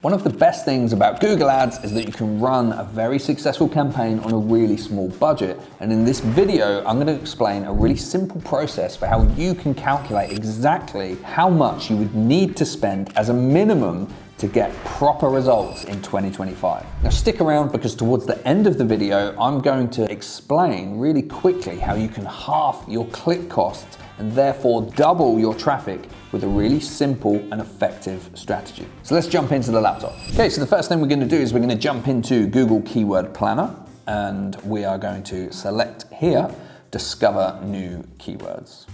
One of the best things about Google Ads is that you can run a very successful campaign on a really small budget. And in this video, I'm going to explain a really simple process for how you can calculate exactly how much you would need to spend as a minimum to get proper results in 2025. Now stick around, because towards the end of the video, I'm going to explain really quickly how you can halve your click costs and therefore double your traffic with a really simple and effective strategy. So let's jump into the laptop. Okay, so the first thing we're going to do is we're going to jump into Google Keyword Planner, and we are going to select here, Discover New Keywords.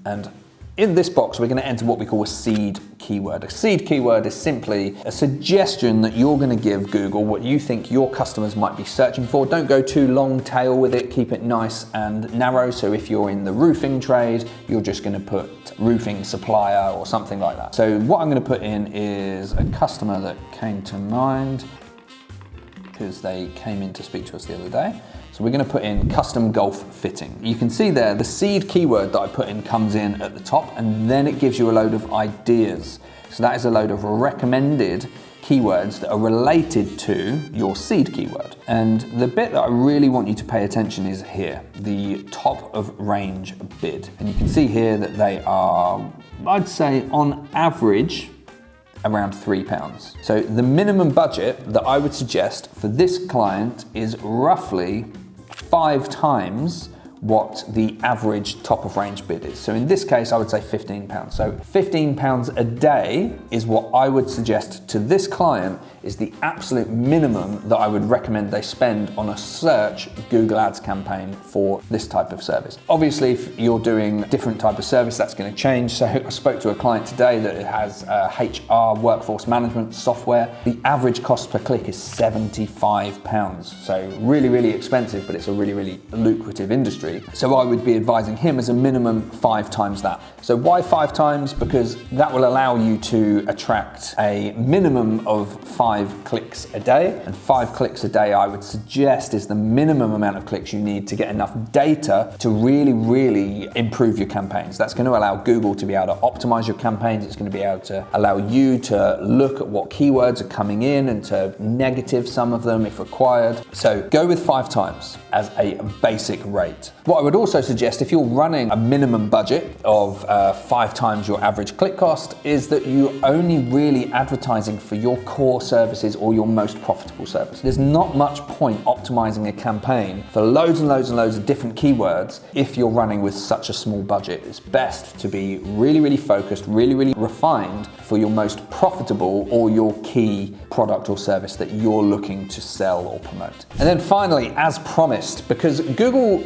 And in this box, we're going to enter what we call a seed keyword. A seed keyword is simply a suggestion that you're going to give Google what you think your customers might be searching for. Don't go too long tail with it, keep it nice and narrow. So if you're in the roofing trade, you're just going to put roofing supplier or something like that. So what I'm going to put in is a customer that came to mind because they came in to speak to us the other day. So we're going to put in custom golf fitting. You can see there the seed keyword that I put in comes in at the top, and then it gives you a load of ideas. So that is a load of recommended keywords that are related to your seed keyword. And the bit that I really want you to pay attention is here, the top of range bid. And you can see here that they are, I'd say on average, around £3. So the minimum budget that I would suggest for this client is roughly 5 times what the average top of range bid is. So in this case, I would say £15. So £15 a day is what I would suggest to this client is the absolute minimum that I would recommend they spend on a search Google Ads campaign for this type of service. Obviously, if you're doing a different type of service, that's going to change. So I spoke to a client today that has HR workforce management software. The average cost per click is £75. So really, really expensive, but it's a really, really lucrative industry. So I would be advising him as a minimum 5 times that. So why 5 times? Because that will allow you to attract a minimum of 5 clicks a day, and 5 clicks a day I would suggest is the minimum amount of clicks you need to get enough data to really, really improve your campaigns. That's going to allow Google to be able to optimize your campaigns. It's going to be able to allow you to look at what keywords are coming in and to negative some of them if required. So go with 5 times as a basic rate. What I would also suggest, if you're running a minimum budget of 5 times your average click cost, is that you're only really advertising for your core services or your most profitable service. There's not much point optimizing a campaign for loads and loads and loads of different keywords if you're running with such a small budget. It's best to be really, really focused, really, really refined for your most profitable or your key product or service that you're looking to sell or promote. And then finally, as promised, because Google,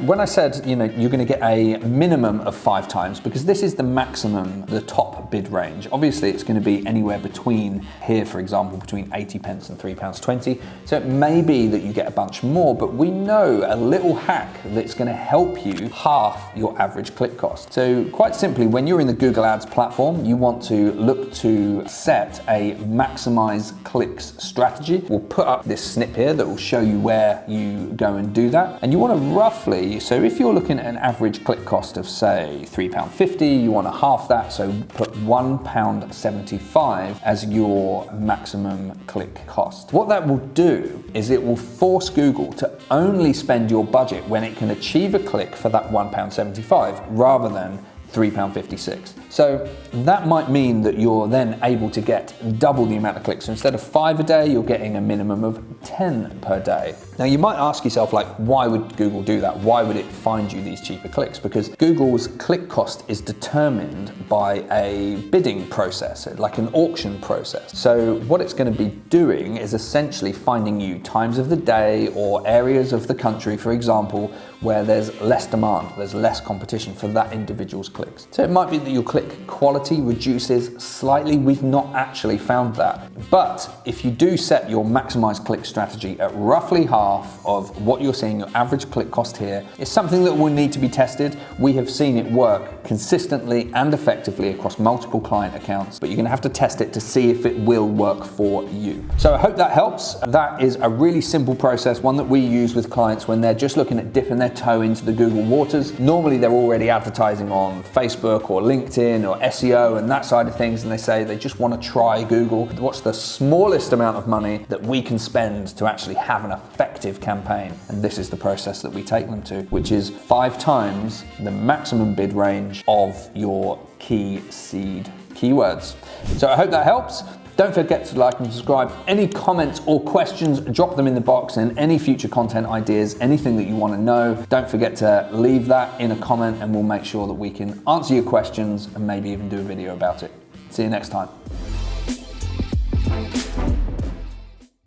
when I said, you're going to get a minimum of 5 times, because this is the maximum, the top bid range. Obviously, it's going to be anywhere between here, for example, between 80 pence and £3.20. So it may be that you get a bunch more, but we know a little hack that's going to help you half your average click cost. So quite simply, when you're in the Google Ads platform, you want to look to set a maximize clicks strategy. We'll put up this snip here that will show you where you go and do that. And you want to roughly, so if you're looking at an average click cost of say £3.50, you want to half that, so put £1.75 as your maximum click cost. What that will do is it will force Google to only spend your budget when it can achieve a click for that £1.75 rather than £3.56. So that might mean that you're then able to get double the amount of clicks. So instead of 5 a day, you're getting a minimum of 10 per day. Now you might ask yourself, why would Google do that? Why would it find you these cheaper clicks? Because Google's click cost is determined by a bidding process, like an auction process. So what it's going to be doing is essentially finding you times of the day or areas of the country, for example, where there's less demand, there's less competition for that individual's clicks. So it might be that your click quality reduces slightly. We've not actually found that. But if you do set your maximize click strategy at roughly half of what you're seeing your average click cost here, it's something that will need to be tested. We have seen it work consistently and effectively across multiple client accounts, but you're going to have to test it to see if it will work for you. So I hope that helps. That is a really simple process, one that we use with clients when they're just looking at dipping their toe into the Google waters. Normally they're already advertising on Facebook or LinkedIn or SEO and that side of things, and they say they just want to try Google. What's the smallest amount of money that we can spend to actually have an effective campaign? And this is the process that we take them to, which is 5 times the maximum bid range of your key seed keywords. So I hope that helps. Don't forget to like and subscribe. Any comments or questions, drop them in the box, and any future content ideas, anything that you want to know, don't forget to leave that in a comment and we'll make sure that we can answer your questions and maybe even do a video about it. See you next time.